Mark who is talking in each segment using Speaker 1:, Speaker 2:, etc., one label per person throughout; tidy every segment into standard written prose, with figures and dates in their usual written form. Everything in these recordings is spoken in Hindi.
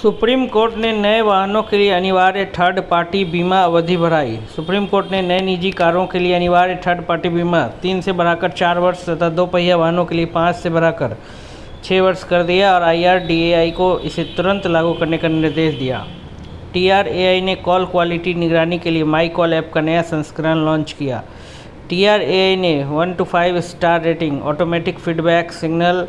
Speaker 1: सुप्रीम कोर्ट ने नए वाहनों के लिए अनिवार्य थर्ड पार्टी बीमा अवधि बढ़ाई। सुप्रीम कोर्ट ने नए निजी कारों के लिए अनिवार्य थर्ड पार्टी बीमा 3 से बढ़ाकर 4 वर्ष तथा 2 पहिया वाहनों के लिए 5 से बढ़ाकर 6 वर्ष कर दिया और IRDAI को इसे तुरंत लागू करने का निर्देश दिया। TRAI ने कॉल क्वालिटी निगरानी के लिए माई कॉल ऐप का नया संस्करण लॉन्च किया। TRAI ने 1 to 5 star rating, automatic feedback, signal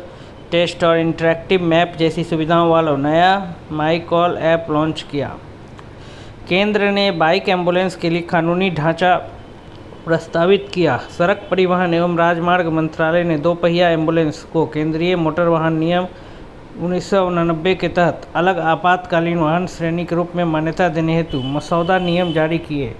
Speaker 1: test और इंटरैक्टिव मैप जैसी सुविधाओं वाला नया माई कॉल ऐप लॉन्च किया। केंद्र ने बाइक एम्बुलेंस के लिए कानूनी ढांचा प्रस्तावित किया। सड़क परिवहन एवं राजमार्ग मंत्रालय ने 2 पहिया एम्बुलेंस को केंद्रीय मोटर वाहन नियम 1989 के तहत अलग आपातकालीन वाहन श्रेणी के रूप में मान्यता देने हेतु मसौदा नियम जारी किए।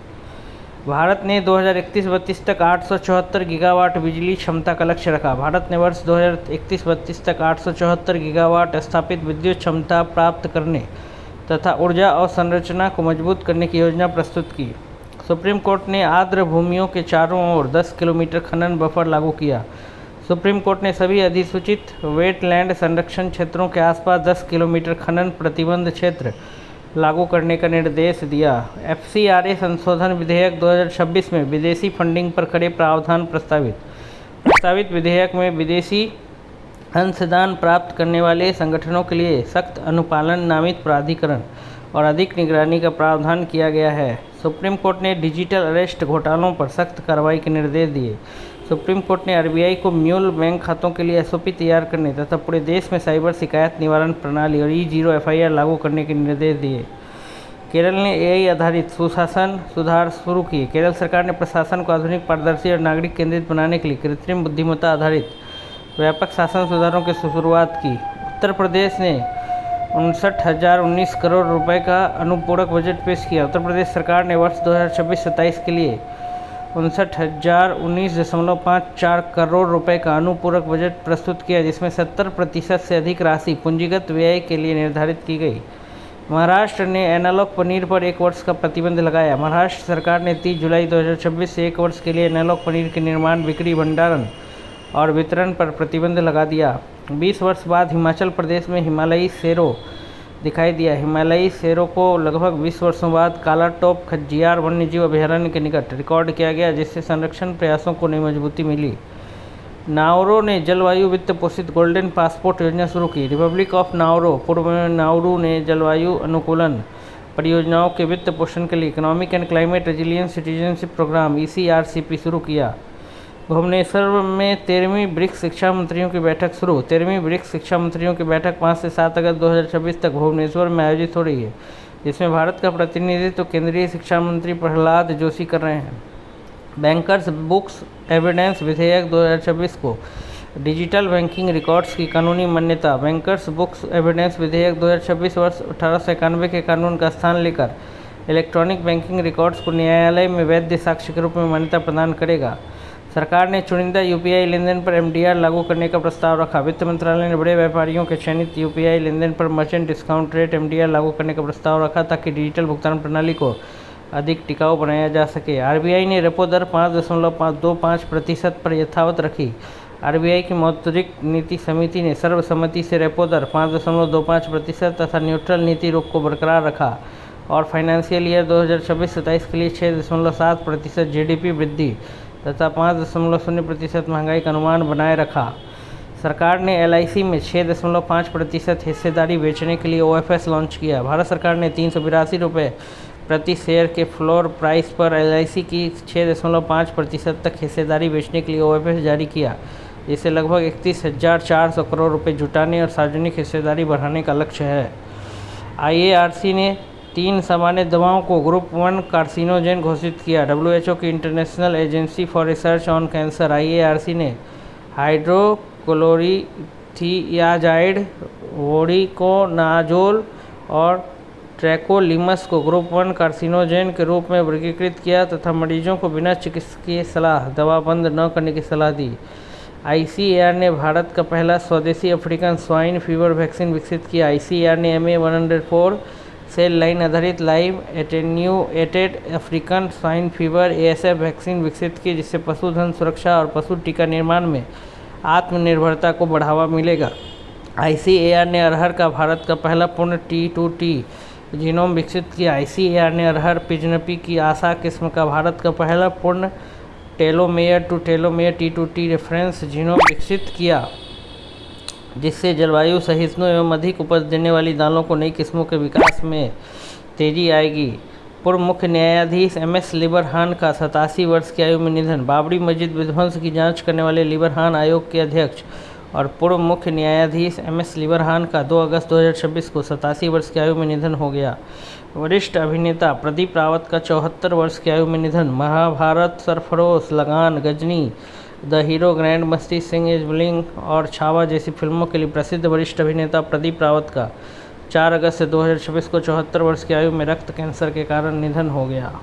Speaker 1: भारत ने 2031-32 तक 874 गीगावाट बिजली क्षमता का लक्ष्य रखा। भारत ने वर्ष 2031-32 तक 874 गीगावाट स्थापित विद्युत क्षमता प्राप्त करने तथा ऊर्जा अवसंरचना को मजबूत करने की योजना प्रस्तुत की। सुप्रीम कोर्ट ने आर्द्र भूमियों के चारों ओर 10 किलोमीटर खनन बफर लागू किया। सुप्रीम कोर्ट ने सभी अधिसूचित वेटलैंड संरक्षण क्षेत्रों के आसपास 10 किलोमीटर खनन प्रतिबंध क्षेत्र लागू करने का निर्देश दिया। FCRA संशोधन विधेयक 2026 में विदेशी फंडिंग पर कड़े प्रावधान प्रस्तावित विधेयक में विदेशी अंशदान प्राप्त करने वाले संगठनों के लिए सख्त अनुपालन नामित प्राधिकरण और अधिक निगरानी का प्रावधान किया गया है। सुप्रीम कोर्ट ने डिजिटल अरेस्ट घोटालों पर सख्त कार्रवाई के निर्देश दिए। सुप्रीम कोर्ट ने RBI को म्यूल बैंक खातों के लिए SOP तैयार करने तथा पूरे देश में साइबर शिकायत निवारण प्रणाली और E0 FIR लागू करने के निर्देश दिए। केरल ने AI आधारित सुशासन सुधार शुरू किए। केरल सरकार ने प्रशासन को आधुनिक, पारदर्शी और नागरिक केंद्रित बनाने के लिए कृत्रिम बुद्धिमत्ता आधारित व्यापक शासन सुधारों की शुरुआत की। उत्तर प्रदेश ने 59,019 करोड़ रुपए का अनुपूरक बजट पेश किया। उत्तर प्रदेश सरकार ने वर्ष 2026-27 के लिए 59,019.54 करोड़ रुपए का अनुपूरक बजट प्रस्तुत किया, जिसमें 70% से अधिक राशि पूंजीगत व्यय के लिए निर्धारित की गई। महाराष्ट्र ने एनालॉग पनीर पर 1 वर्ष का प्रतिबंध लगाया। महाराष्ट्र सरकार ने 30 जुलाई 2026 से 1 वर्ष के लिए एनालॉग पनीर के निर्माण, बिक्री, भंडारण और वितरण पर प्रतिबंध लगा दिया। 20 वर्ष बाद हिमाचल प्रदेश में हिमालयी शेरों दिखाई दिया। हिमालयी शेरों को लगभग 20 वर्षों बाद कालाटोप खज्जियार वन्यजीव अभयारण्य के निकट रिकॉर्ड किया गया, जिससे संरक्षण प्रयासों को नई मजबूती मिली। नाउरू ने जलवायु वित्त पोषित गोल्डन पासपोर्ट योजना शुरू की। रिपब्लिक ऑफ नाउरू पूर्व में नाउरू ने जलवायु अनुकूलन परियोजनाओं के वित्त पोषण के लिए economic and climate resilience citizenship program ECRCP शुरू किया। भुवनेश्वर में 13वीं ब्रिक्स शिक्षा मंत्रियों की बैठक शुरू। 13वीं ब्रिक्स शिक्षा मंत्रियों की बैठक 5 से 7 अगस्त 2026 तक भुवनेश्वर में आयोजित हो रही है, जिसमें भारत का प्रतिनिधित्व केंद्रीय शिक्षा मंत्री प्रहलाद जोशी कर रहे हैं। बैंकर्स बुक्स एविडेंस विधेयक 2026 को डिजिटल बैंकिंग रिकॉर्ड्स की कानूनी मान्यता। बैंकर्स बुक्स एविडेंस विधेयक 2026 वर्ष 1891 के कानून का स्थान लेकर इलेक्ट्रॉनिक बैंकिंग रिकॉर्ड्स को न्यायालय में वैध साक्ष्य के रूप में मान्यता प्रदान करेगा। सरकार ने चुनिंदा UPI लेनदेन पर MDR लागू करने का प्रस्ताव रखा। वित्त मंत्रालय ने बड़े व्यापारियों के चयनित UPI लेनदेन पर मर्चेंट डिस्काउंट रेट MDR लागू करने का प्रस्ताव रखा, ताकि डिजिटल भुगतान प्रणाली को अधिक टिकाऊ बनाया जा सके। RBI ने रेपो दर 5.25% पर यथावत रखी। RBI की मौद्रिक नीति समिति ने सर्वसम्मति से रेपो दर 5.25% तथा न्यूट्रल नीति रुख को बरकरार रखा और फाइनेंशियल ईयर 2026-27 के लिए 6.7% GDP वृद्धि तथा 5.0% महंगाई का अनुमान बनाए रखा। सरकार ने LIC में 6.5% हिस्सेदारी बेचने के लिए OFS लॉन्च किया। भारत सरकार ने 382 रुपये प्रति शेयर के फ्लोर प्राइस पर LIC की 6.5% तक हिस्सेदारी बेचने के लिए OFS जारी किया, जिससे लगभग 31,400 करोड़ रुपये जुटाने और सार्वजनिक हिस्सेदारी बढ़ाने का लक्ष्य है। IARC ने 3 सामान्य दवाओं को ग्रुप 1 कार्सिनोजेन घोषित किया। WHO की international agency for research on cancer IARC ने हाइड्रोक्लोरोथियाजाइड, वोडिकोनाजोल और ट्रैकोलिमस को ग्रुप 1 कार्सिनोजेन के रूप में वर्गीकृत किया तथा मरीजों को बिना चिकित्सकीय सलाह दवा बंद न करने की सलाह दी। ICAR ने भारत का पहला स्वदेशी अफ्रीकन स्वाइन फीवर वैक्सीन विकसित किया। ICAR ने MA-104 सेल लाइन आधारित live attenuated African swine fever ASF vaccine विकसित की, जिससे पशुधन सुरक्षा और पशु टीका निर्माण में आत्मनिर्भरता को बढ़ावा मिलेगा। ICAR ने अरहर का भारत का पहला पूर्ण T2T जीनोम विकसित किया। ICAR ने अरहर पिजनपी की आशा किस्म का भारत का पहला पूर्ण telomere to telomere T2T reference genome विकसित किया, जिससे जलवायु सहिष्णु एवं अधिक उपज देने वाली दालों को नई किस्मों के विकास में तेजी आएगी। पूर्व मुख्य न्यायाधीश MS लिबरहान का 87 वर्ष की आयु में निधन। बाबरी मस्जिद विध्वंस की जांच करने वाले लिबरहान आयोग के अध्यक्ष और पूर्व मुख्य न्यायाधीश MS लिबरहान का 2 अगस्त 2026 को 87 वर्ष की आयु में निधन हो गया। वरिष्ठ अभिनेता प्रदीप रावत का 74 वर्ष की आयु में निधन। महाभारत, सरफरोश, लगान, गजनी, द हीरो, ग्रैंड मस्ती, सिंह इज ब्लिंग और छावा जैसी फिल्मों के लिए प्रसिद्ध वरिष्ठ अभिनेता प्रदीप रावत का 4 अगस्त 2026 को 74 वर्ष की आयु में रक्त कैंसर के कारण निधन हो गया।